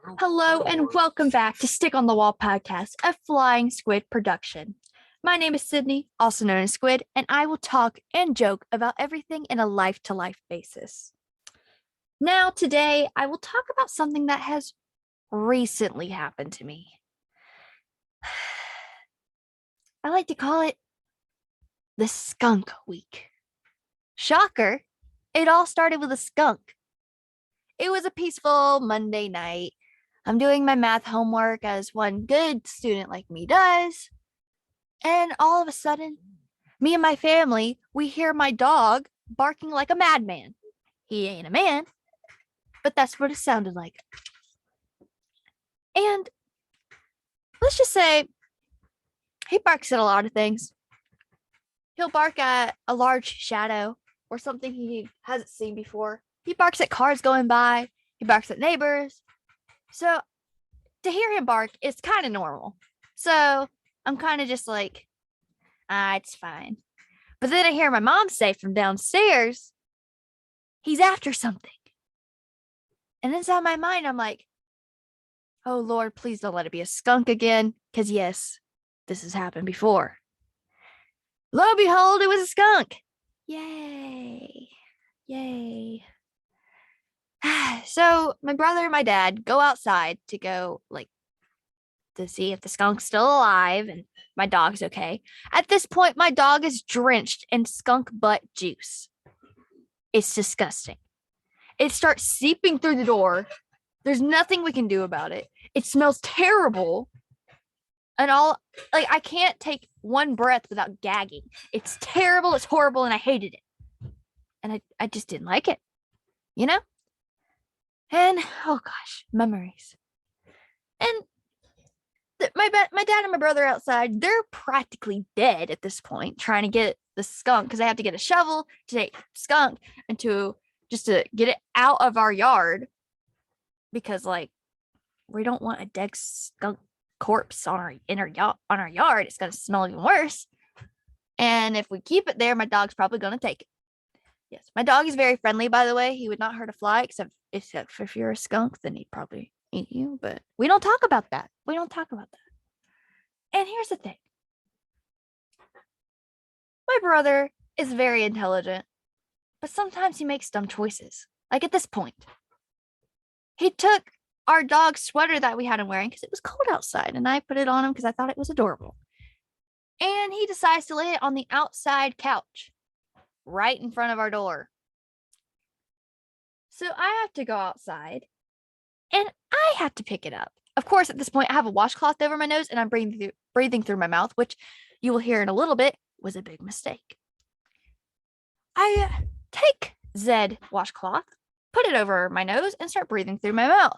Hello and welcome back to Stick on the Wall podcast, a Flying Squid production. My name is Sydney, also known as Squid, and I will talk and joke about everything in a life to life basis. Now, today, I will talk about something that has recently happened to me. I like to call it the skunk week. Shocker, it all started with a skunk. It was a peaceful Monday night. I'm doing my math homework as one good student like me does. And all of a sudden, me and my family, we hear my dog barking like a madman. He ain't a man, but that's what it sounded like. And let's just say he barks at a lot of things. He'll bark at a large shadow or something he hasn't seen before. He barks at cars going by. He barks at neighbors. So to hear him bark is kind of normal. So I'm kind of just like, it's fine. But then I hear my mom say from downstairs, he's after something. And inside my mind, I'm like, oh Lord, please don't let it be a skunk again. Because yes, this has happened before. Lo and behold, it was a skunk. Yay. Yay. So my brother and my dad go outside to go to see if the skunk's still alive and my dog's okay. At this point, my dog is drenched in skunk butt juice. It's disgusting. It starts seeping through the door. There's nothing we can do about it. It smells terrible. And I can't take one breath without gagging. It's terrible, it's horrible, and I hated it. And I just didn't like it. You know? And oh gosh, memories. And my dad and my brother outside, they're practically dead at this point, trying to get the skunk because they have to get a shovel to take skunk and to get it out of our yard because we don't want a dead skunk corpse on our yard. It's gonna smell even worse. And if we keep it there, my dog's probably gonna take it. Yes, my dog is very friendly, by the way. He would not hurt a fly, except if you're a skunk, then he'd probably eat you. But we don't talk about that. And here's the thing. My brother is very intelligent, but sometimes he makes dumb choices. Like at this point, he took our dog's sweater that we had him wearing because it was cold outside, and I put it on him because I thought it was adorable. And he decides to lay it on the outside couch right in front of our door. So I have to go outside and I have to pick it up. Of course, at this point, I have a washcloth over my nose and I'm breathing through my mouth, which you will hear in a little bit was a big mistake. I take Zed washcloth, put it over my nose, and start breathing through my mouth.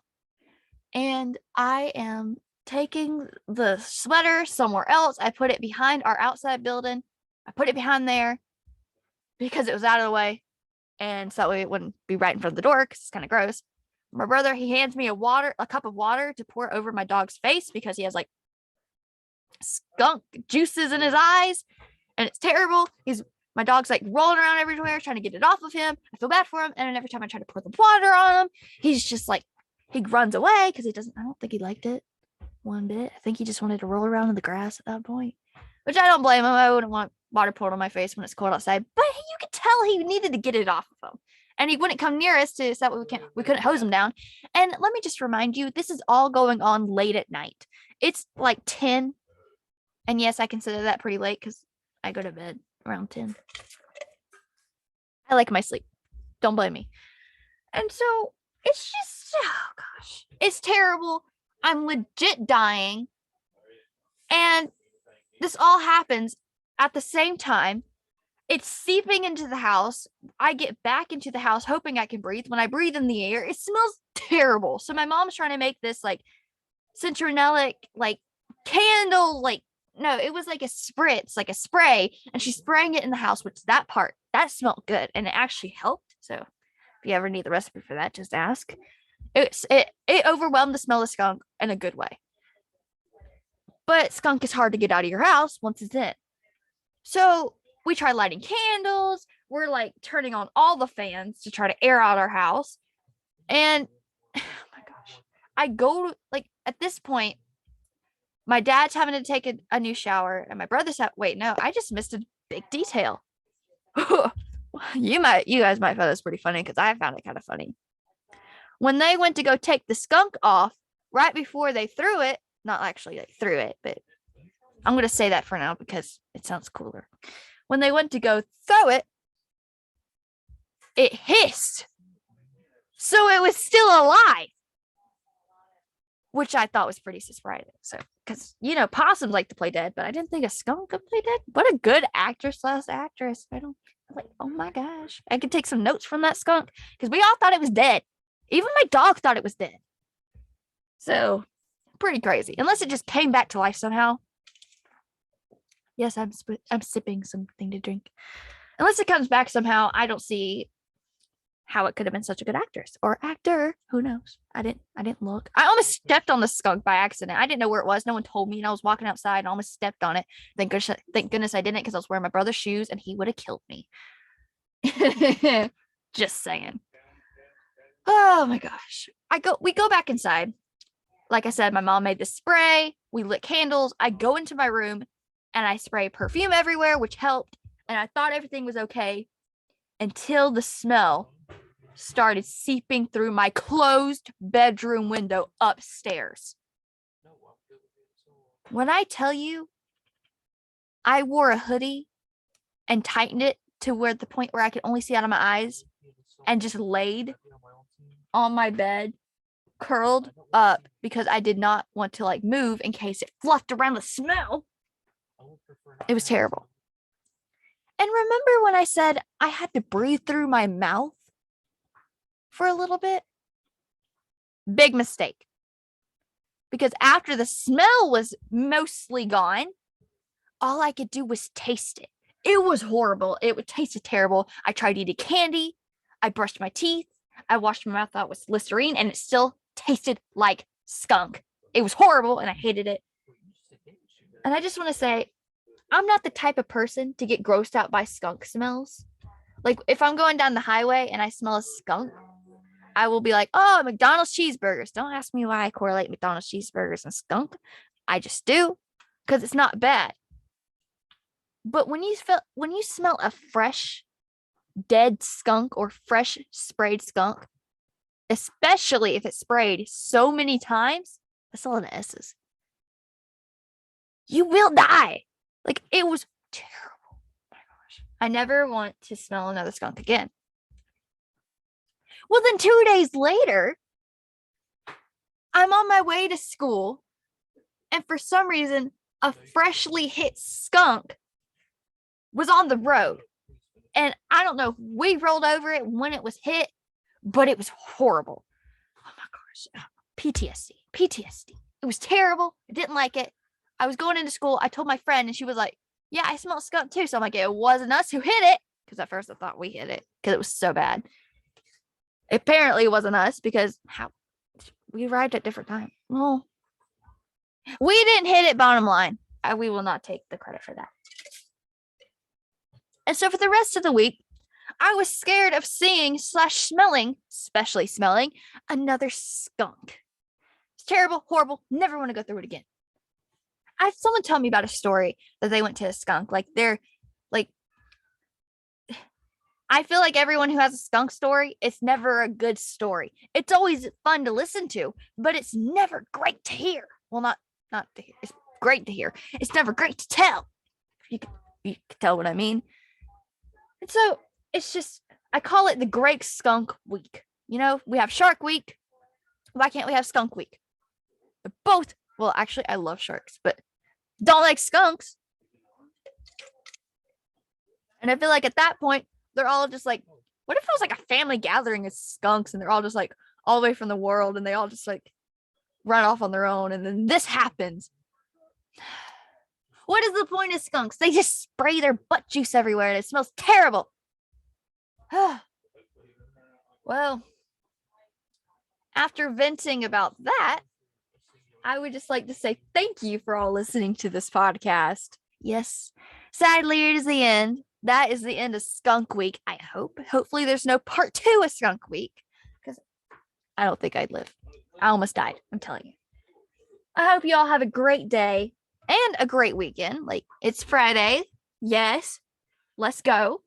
And I am taking the sweater somewhere else. I put it behind our outside building. I put it behind there because it was out of the way. And so that way it wouldn't be right in front of the door because it's kind of gross. My brother, he hands me a cup of water to pour over my dog's face because he has skunk juices in his eyes and it's terrible. My dog's rolling around everywhere trying to get it off of him. I feel bad for him. And then every time I try to pour the water on him, he's just he runs away because I don't think he liked it one bit. I think he just wanted to roll around in the grass at that point, which I don't blame him. I wouldn't want water poured on my face when it's cold outside, but you could tell he needed to get it off of him. And he wouldn't come near us so that we couldn't hose him down. And let me just remind you, this is all going on late at night. It's 10. And yes, I consider that pretty late because I go to bed around 10. I like my sleep. Don't blame me. And so it's just, oh gosh, it's terrible. I'm legit dying. And this all happens at the same time. It's seeping into the house. I get back into the house hoping I can breathe. When I breathe in the air, it smells terrible. So my mom's trying to make this citronelic candle, no, it was a spritz, a spray, and she's spraying it in the house, which that smelled good and it actually helped. So if you ever need the recipe for that, just ask. It overwhelmed the smell of skunk in a good way. But skunk is hard to get out of your house once it's in. So we try lighting candles. We're turning on all the fans to try to air out our house. And oh my gosh, I go like at this point, my dad's having to take a new shower, and my brother's wait, no, I just missed a big detail. You guys might find this pretty funny because I found it kind of funny. When they went to go take the skunk off, right before they threw it, not actually they threw it, but I'm going to say that for now because it sounds cooler. When they went to go throw it, it hissed. So it was still alive, which I thought was pretty surprising. So, because, possums like to play dead, but I didn't think a skunk could play dead. What a good actress. I'm like, oh my gosh. I could take some notes from that skunk because we all thought it was dead. Even my dog thought it was dead. So, pretty crazy. Unless it just came back to life somehow. Yes, I'm sipping something to drink. Unless it comes back somehow, I don't see how it could have been such a good actress or actor. Who knows? I didn't look. I almost stepped on the skunk by accident. I didn't know where it was. No one told me, and I was walking outside and almost stepped on it. Thank goodness I didn't, because I was wearing my brother's shoes and he would have killed me. Just saying. Oh my gosh. We go back inside. Like I said, my mom made this spray. We lit candles. I go into my room and I spray perfume everywhere, which helped. And I thought everything was okay until the smell started seeping through my closed bedroom window upstairs. When I tell you, I wore a hoodie and tightened it to the point where I could only see out of my eyes, and just laid on my bed, curled up, because I did not want to move in case it fluffed around the smell. It was terrible. And remember when I said I had to breathe through my mouth for a little bit? Big mistake. Because after the smell was mostly gone, all I could do was taste it. It was horrible. It tasted terrible. I tried eating candy. I brushed my teeth. I washed my mouth out with Listerine, and it still tasted like skunk. It was horrible, and I hated it. And I just want to say, I'm not the type of person to get grossed out by skunk smells. Like, if I'm going down the highway and I smell a skunk, I will be like, oh, McDonald's cheeseburgers. Don't ask me why I correlate McDonald's cheeseburgers and skunk. I just do, because it's not bad. But when you smell a fresh dead skunk or fresh sprayed skunk, especially if it's sprayed so many times, that's all the S's, you will die. Like, it was terrible. Oh my gosh. I never want to smell another skunk again. Well, then 2 days later, I'm on my way to school, and for some reason, a freshly hit skunk was on the road. And I don't know, we rolled over it when it was hit, but it was horrible. Oh my gosh. PTSD. It was terrible. I didn't like it. I was going into school. I told my friend, and she was like, yeah, I smell skunk too. So I'm like, it wasn't us who hit it. Because at first I thought we hit it because it was so bad. Apparently it wasn't us, because we arrived at different times. Well, we didn't hit it, bottom line. We will not take the credit for that. And so for the rest of the week, I was scared of seeing / smelling, especially smelling, another skunk. It's terrible, horrible. Never want to go through it again. I had someone tell me about a story that they went to a skunk. I feel like everyone who has a skunk story, it's never a good story. It's always fun to listen to, but it's never great to hear. Well, not to hear. It's great to hear. It's never great to tell. You can tell what I mean. And so it's just, I call it the Great Skunk Week. We have Shark Week. Why can't we have Skunk Week? They're both, well, actually, I love sharks, but don't like skunks. And I feel like at that point, they're all just like, what if it was like a family gathering of skunks, and they're all just like all the way from the world, and they all just like run off on their own, and then this happens. What is the point of skunks? They just spray their butt juice everywhere, and it smells terrible. Well, after venting about that, I would just like to say thank you for all listening to this podcast. Yes, sadly, it is the end. That is the end of Skunk Week, I hope. Hopefully there's no part 2 of Skunk Week, because I don't think I'd live. I almost died. I'm telling you. I hope you all have a great day and a great weekend. Like, it's Friday. Yes, let's go.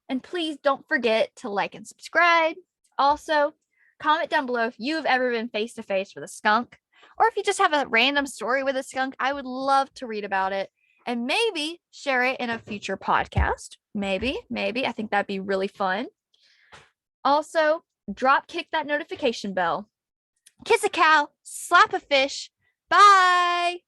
And please don't forget to like and subscribe. Also, comment down below if you've ever been face to face with a skunk, or if you just have a random story with a skunk. I would love to read about it and maybe share it in a future podcast. Maybe. I think that'd be really fun. Also, drop kick that notification bell. Kiss a cow, slap a fish. Bye.